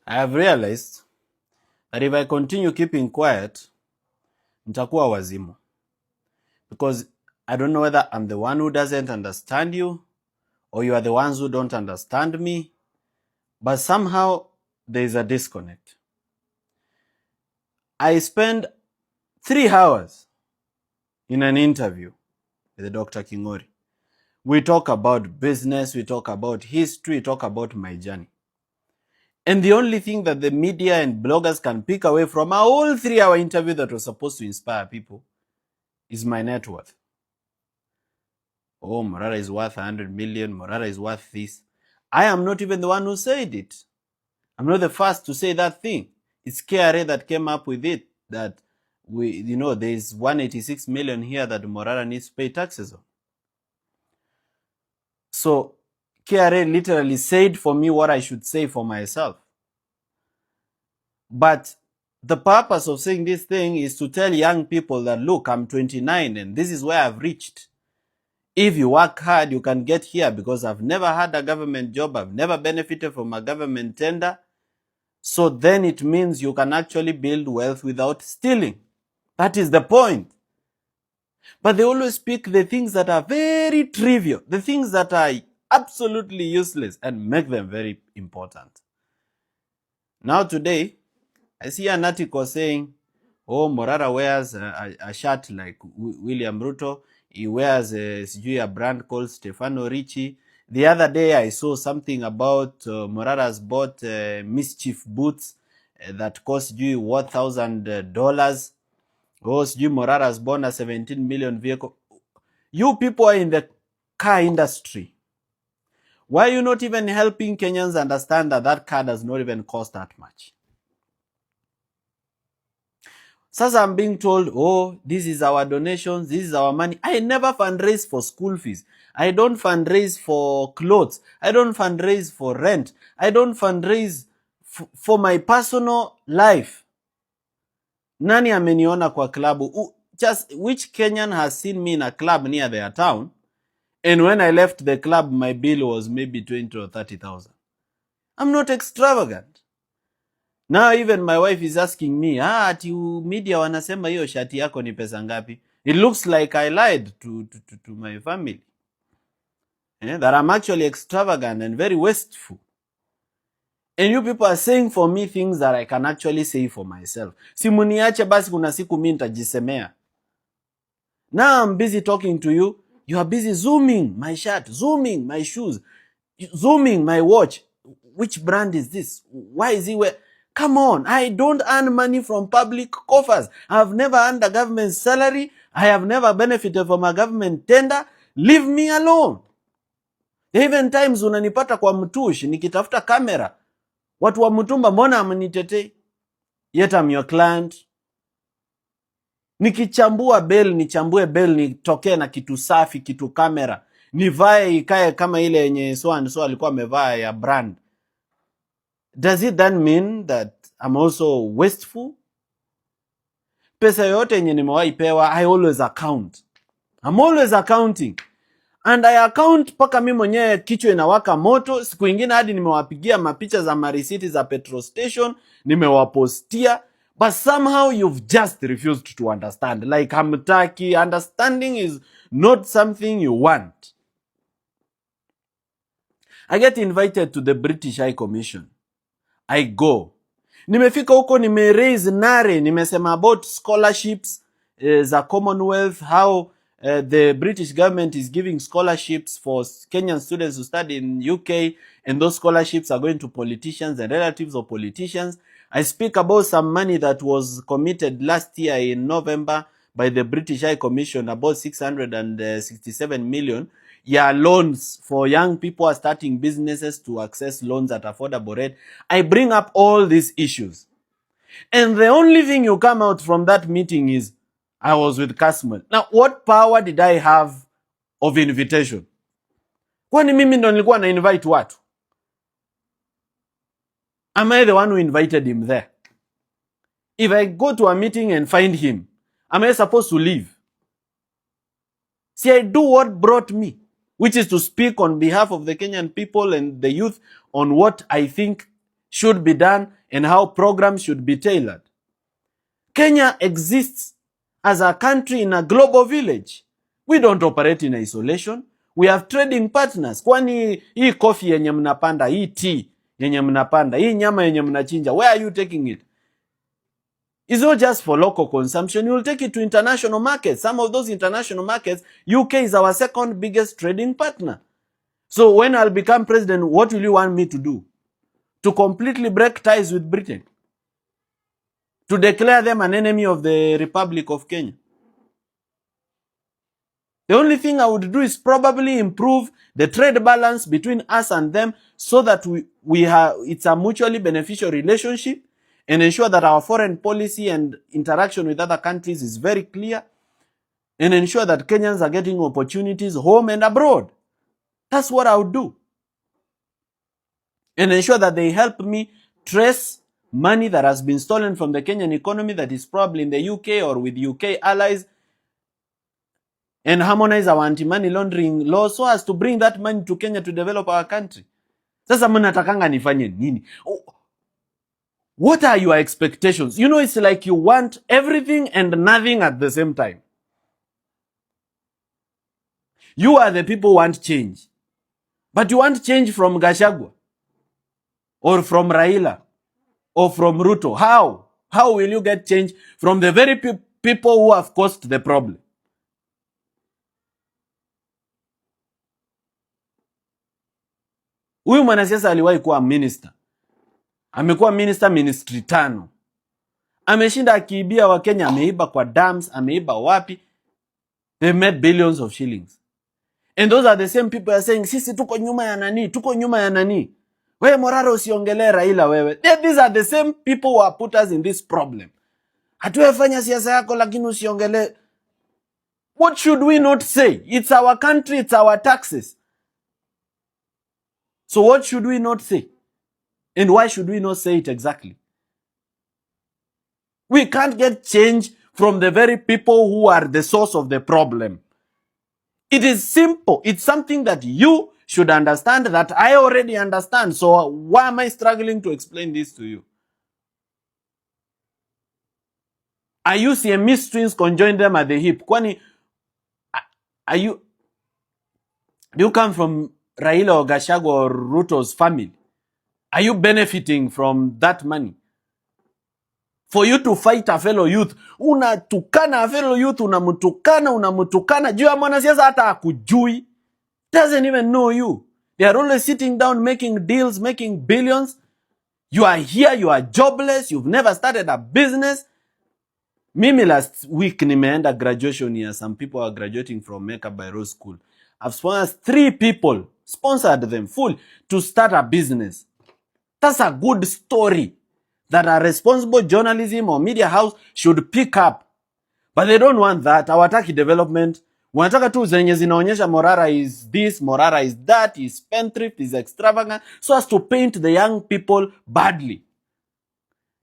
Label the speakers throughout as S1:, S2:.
S1: I have realized that if I continue keeping quiet, nitakuwa wazimu. Because I don't know whether I'm the one who doesn't understand you or you are the ones who don't understand me, but somehow there is a disconnect. I spent 3 hours in an interview with Dr. Kingori. We talk about business, we talk about history, we talk about my journey. And the only thing that the media and bloggers can pick away from a whole 3-hour interview that was supposed to inspire people is my net worth. Oh, Morara is worth 100 million, Morara is worth this. I am not even the one who said it. I'm not the first to say that thing. It's KRA that came up with it, that there's 186 million here that Morara needs to pay taxes on. So KRA literally said for me what I should say for myself. But the purpose of saying this thing is to tell young people that, look, I'm 29 and this is where I've reached. If you work hard, you can get here, because I've never had a government job. I've never benefited from a government tender. So then it means you can actually build wealth without stealing. That is the point. But they always pick the things that are very trivial, the things that are absolutely useless, and make them very important. Now today, I see an article saying, oh, Morara wears a shirt like William Ruto. He wears a brand called Stefano Ricci. The other day I saw something about Morara's bought mischief boots that cost you $1,000. Oh, Morara's bought a 17 million vehicle. You people are in the car industry. Why are you not even helping Kenyans understand that that car does not even cost that much? Sasa I'm being told, oh, this is our donations, this is our money. I never fundraise for school fees. I don't fundraise for clothes. I don't fundraise for rent. I don't fundraise for my personal life. Nani ameniona kwa klabu? Just which Kenyan has seen me in a club near their town? And when I left the club, my bill was maybe 20 or 30,000. I'm not extravagant. Now even my wife is asking me, ati media wanasema hiyo shati yako ni pesa ngapi? It looks like I lied to my family. That I'm actually extravagant and very wasteful. And you people are saying for me things that I can actually say for myself. Simuniache basi kuna siku mimi nitajisemea. Now I'm busy talking to you. You are busy zooming my shirt, zooming my shoes, zooming my watch. Which brand is this? Why is he wearing? Come on, I don't earn money from public coffers. I have never earned a government salary. I have never benefited from a government tender. Leave me alone. Even times unanipata kwa mtushi nikitafuta kamera. Watu wa mtumba mbona amnitetei? Yet I'm your client. Nikichambua bill, nichambue bill, nitokee na kitu safi, kitu kamera. Nivae ikae kama ile yenye so and so alikuwa amevaa ya brand. Does it then mean that I'm also wasteful? Pesa yote yenye nimewahi pewa, I always account. I'm always accounting. And I account paka mimi mwenyewe kichwa inawaka moto. Siku ingine hadi nimewapigia mapicha za marisiti za petrol station, nimewapostia. But somehow you've just refused to understand. Like hamtaki. Understanding is not something you want. I get invited to the British High Commission. I go. Nimefika huko raise nare, nimesema about scholarships za Commonwealth, how the British government is giving scholarships for Kenyan students to study in UK, and those scholarships are going to politicians and relatives of politicians. I speak about some money that was committed last year in November by the British High Commission, about 667 million. Loans for young people are starting businesses to access loans at affordable rate. I bring up all these issues. And the only thing you come out from that meeting is, I was with Kasman. Now, what power did I have of invitation? Kwani mimi ndo nilikuwa na invite watu? Am I the one who invited him there? If I go to a meeting and find him, am I supposed to leave? See, I do what brought me, which is to speak on behalf of the Kenyan people and the youth on what I think should be done and how programs should be tailored. Kenya exists as a country in a global village. We don't operate in isolation. We have trading partners. Kwani hii coffee yenye mnapanda, hii tea yenye mnapanda, hii nyama yenye mnachinja, where are you taking it? It's not just for local consumption. You will take it to international markets. Some of those international markets, UK is our second biggest trading partner. So when I'll become president, what will you want me to do? To completely break ties with Britain? To declare them an enemy of the Republic of Kenya? The only thing I would do is probably improve the trade balance between us and them so that it's a mutually beneficial relationship, and ensure that our foreign policy and interaction with other countries is very clear, and ensure that Kenyans are getting opportunities home and abroad. That's what I would do. And ensure that they help me trace money that has been stolen from the Kenyan economy that is probably in the UK or with UK allies, and harmonize our anti-money laundering laws so as to bring that money to Kenya to develop our country. Sasa mnatakanga nifanye nini? What are your expectations? You know, it's like you want everything and nothing at the same time. You are the people who want change. But you want change from Gachagua or from Raila or from Ruto. How? How will you get change from the very people who have caused the problem? Huyu mwanasiasa aliwahi kuwa minister. Amekuwa minister ministry 5. Ameshinda akiibia wa Kenya, ameiba kwa dams, ameiba wapi. They made billions of shillings. And those are the same people are saying, sisi tuko nyuma ya nani, tuko nyuma ya nani. Wewe Morara usiongele Raila wewe. These are the same people who have put us in this problem. Hatuwefanya siasa yako lakini usiongele. What should we not say? It's our country, it's our taxes. So what should we not say? And why should we not say it exactly? We can't get change from the very people who are the source of the problem. It is simple. It's something that you should understand, that I already understand. So why am I struggling to explain this to you? Are you Siamese twins conjoined them at the hip? Kwani, do you come from Raila or Gachagua or Ruto's family? Are you benefiting from that money? For you to fight a fellow youth, unatukana a fellow youth, unamutukana, juu ya mwanasiasa hata akujui, doesn't even know you. They are always sitting down making deals, making billions. You are here, you are jobless, you've never started a business. Mimi last week nimeenda graduation here. Some people are graduating from Makeup by Rose School. I've sponsored 3 people, sponsored them full to start a business. That's a good story that a responsible journalism or media house should pick up. But they don't want that. Hawataki development. Wanataka tu zenye zinaonyesha Morara is this, Morara is that, is spendthrift, is extravagant, so as to paint the young people badly.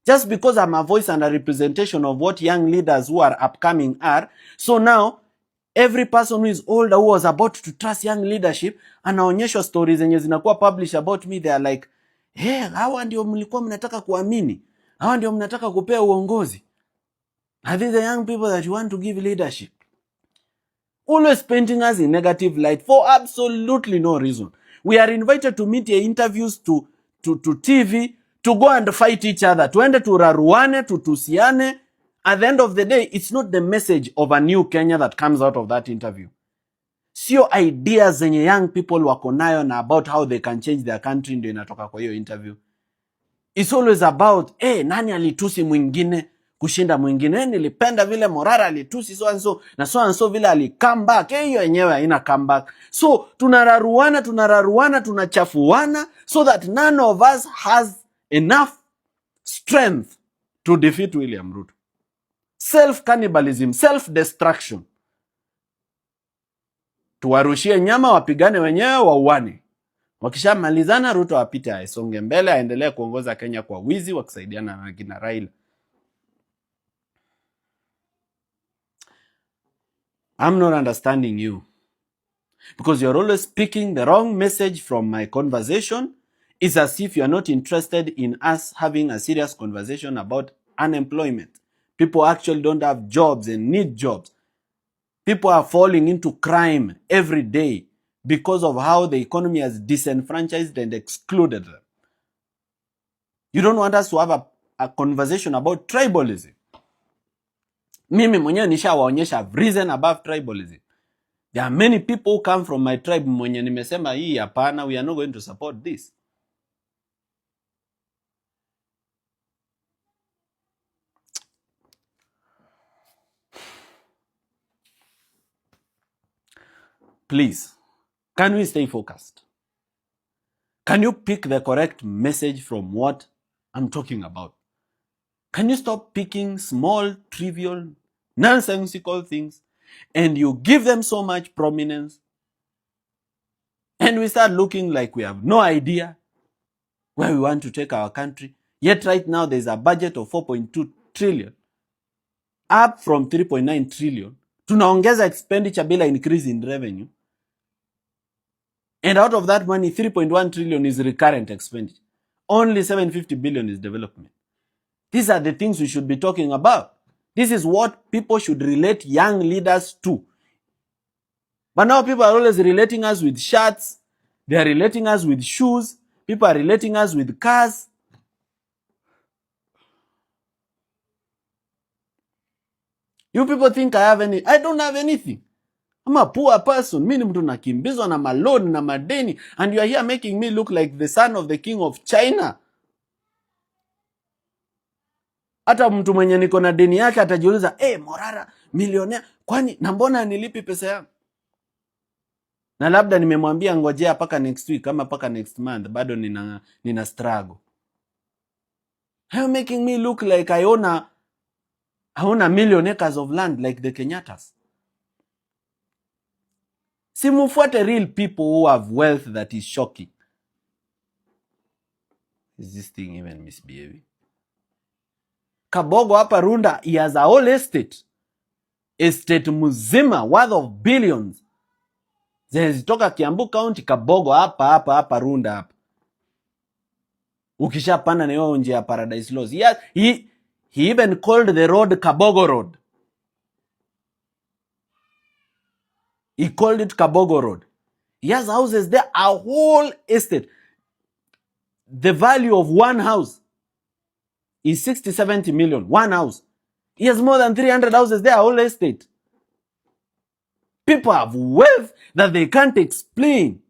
S1: Just because I'm a voice and a representation of what young leaders who are upcoming are, so now every person who is older who was about to trust young leadership anaonyeshwa stories zenye zinakuwa published about me. They are like, hey, hawa ndio mlikuwa mnataka kuamini, hawa ndio mnataka kupea uongozi. Are these the young people that you want to give leadership? Always painting us in negative light for absolutely no reason. We are invited to media interviews, to TV, to go and fight each other. Tuende turaruane, tutusiane. At the end of the day, it's not the message of a new Kenya that comes out of that interview. Sio ideas zenye young people wako nayo na about how they can change their country ndio inatoka kwa hiyo interview. It's always about, nani alitusi mwingine kushinda mwingine. Nilipenda vile Morara alitusi so and so, na so and so vile ali come back. Hiyo yenyewe haina come back. So tunararuana, tunachafuana so that none of us has enough strength to defeat William Ruto. Self-cannibalism, self-destruction. Tuwarushie nyama, wapigane wenyewe, wauane. Wakishamalizana, Ruto apite aisonge mbele, aendelee kuongoza Kenya kwa wizi wakisaidiana na kina Raila. I'm not understanding you. Because you're always speaking the wrong message from my conversation It's as if you are not interested in us having a serious conversation about unemployment. People actually don't have jobs and need jobs. People are falling into crime every day because of how the economy has disenfranchised and excluded them. You don't want us to have a conversation about tribalism. Mimi mwenyewe nishawaonyesha I've risen above tribalism. There are many people who come from my tribe mwenye nimesema hii hapana, we are not going to support this. Please, can we stay focused? Can you pick the correct message from what I'm talking about? Can you stop picking small, trivial, nonsensical things and you give them so much prominence and we start looking like we have no idea where we want to take our country? Yet right now there's a budget of 4.2 trillion, up from 3.9 trillion. Tunaongeza expenditure bila increase in revenue. And out of that money, 3.1 trillion is recurrent expenditure. Only 750 billion is development. These are the things we should be talking about. This is what people should relate young leaders to. But now people are always relating us with shirts. They are relating us with shoes. People are relating us with cars. You people think I have any? I don't have anything. I'm a poor person. Mimi mtu nakimbizwa na maloni na madeni. And you are here making me look like the son of the king of China. Hata mtu mwenye niko na deni yake atajiuliza, Morara, millionaire, kwani na mbona nilipi pesa yangu? Na labda nimemwambia ngojea paka next week ama paka next month, bado nina struggle. How making me look like I own a million acres of land like the Kenyatas? Simufuate real people who have wealth that is shocking. Is this thing even misbehaving? Kabogo hapa Runda, he has a whole estate. Estate mzima worth of billions. Zitoka Kiambu County, Kabogo hapa Runda hapa. Ukishapanda na hiyo njia ya Paradise Laws. He even called the road Kabogo Road. He called it Kabogo Road. He has houses there, a whole estate. The value of one house is 60-70 million. One house. He has more than 300 houses there, a whole estate. People have wealth that they can't explain.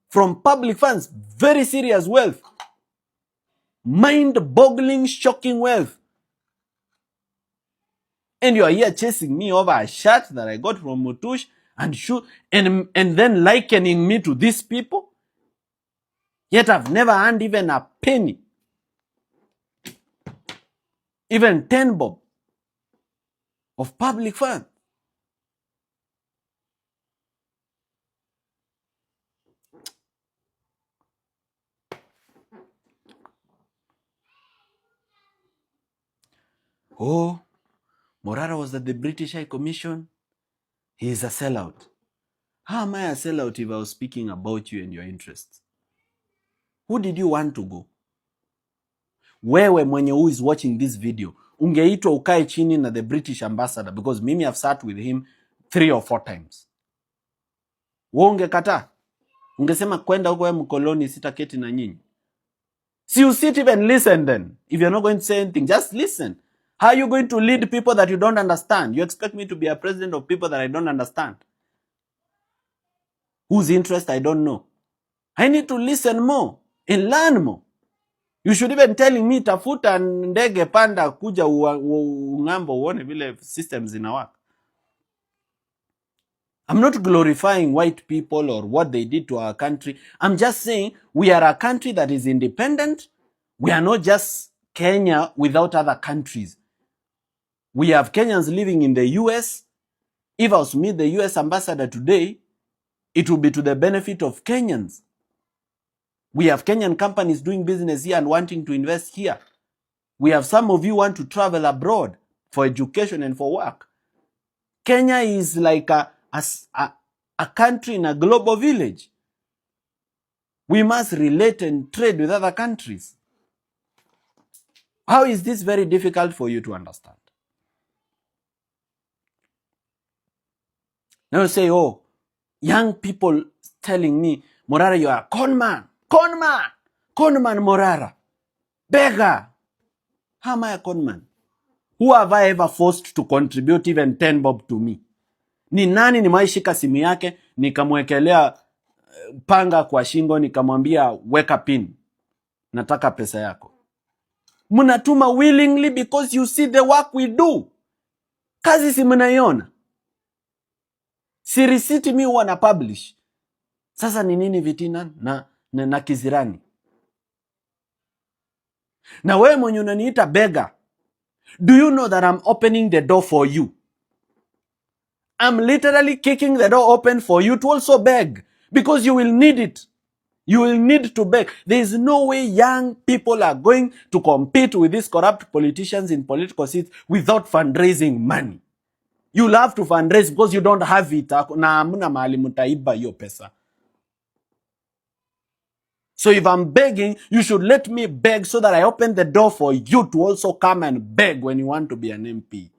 S1: From public funds, very serious wealth. Mind-boggling, shocking wealth. And you are here chasing me over a shirt that I got from Mutush and then likening me to these people. Yet I've never earned even a penny. Even 10 bob of public funds. Morara was at the British High Commission. He is a sellout. How am I a sellout if I was speaking about you and your interests? Who did you want to go? Wewe mwenye who is watching this video, ungeitwa ukae chini na the British ambassador, because mimi have sat with him 3 or 4 times. Wewe ungekata? Ungesema kwenda huko ya mkoloni sitaketi na nyinyi? See, you sit even listen then. If you're not going to say anything, just listen. How are you going to lead people that you don't understand? You expect me to be a president of people that I don't understand? Whose interest I don't know? I need to listen more and learn more. You should even telling me tafuta ndege panda kuja ungambo uone vile systems inawaka. I'm not glorifying white people or what they did to our country. I'm just saying we are a country that is independent. We are not just Kenya without other countries. We have Kenyans living in the US. If I was to meet the US ambassador today, it will be to the benefit of Kenyans. We have Kenyan companies doing business here and wanting to invest here. We have some of you want to travel abroad for education and for work. Kenya is like a country in a global village. We must relate and trade with other countries. How is this very difficult for you to understand? Now you say, oh, young people telling me, Morara, you are a con man, Morara, beggar. How am I a con man? Who have I ever forced to contribute even 10 bob to me? Ni nani nimewaishika simu yake, nikamwekelea panga kwa shingo, nikamwambia weka pin, nataka pesa yako? Mnatuma willingly because you see the work we do. Kazi si mnaiona. Si receipt mi huwa na publish. Sasa ni nini vitina na kizirani? Na wewe mwenye unaniita beggar, do you know that I'm opening the door for you? I'm literally kicking the door open for you to also beg, because you will need it. You will need to beg. There is no way young people are going to compete with these corrupt politicians in political seats without fundraising money. You'll have to fundraise because you don't have it. Na hamna mahali mtaiba hiyo pesa. So if I'm begging, you should let me beg so that I open the door for you to also come and beg when you want to be an MP.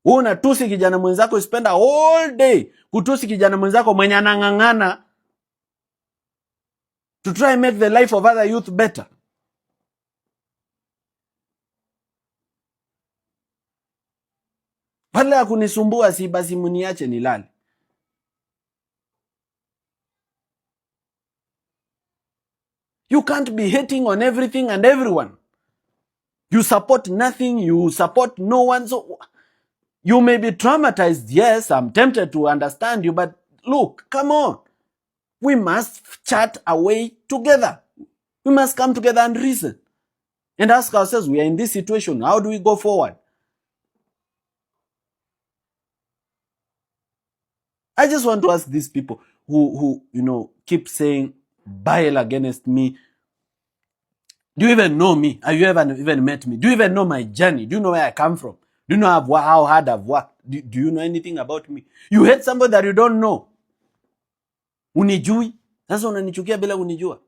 S1: Unatusi kijana mwenzako, you spend a whole day kutusi kijana mwenzako mwenye anang'ang'ana to try and make the life of other youth better. Badala ya kunisumbua, si basi muniache nilale. You can't be hating on everything and everyone. You support nothing, you support no one. So you may be traumatized. Yes, I'm tempted to understand you, but look, come on. We must chat a way together. We must come together and reason and ask ourselves, we are in this situation, how do we go forward? I just want to ask these people who keep saying bile against me. Do you even know me? Have you ever even met me? Do you even know my journey? Do you know where I come from? Do you know how hard I've worked? Do you know anything about me? You hate somebody that you don't know. Unijui? Sasa unanichukia bila unijua.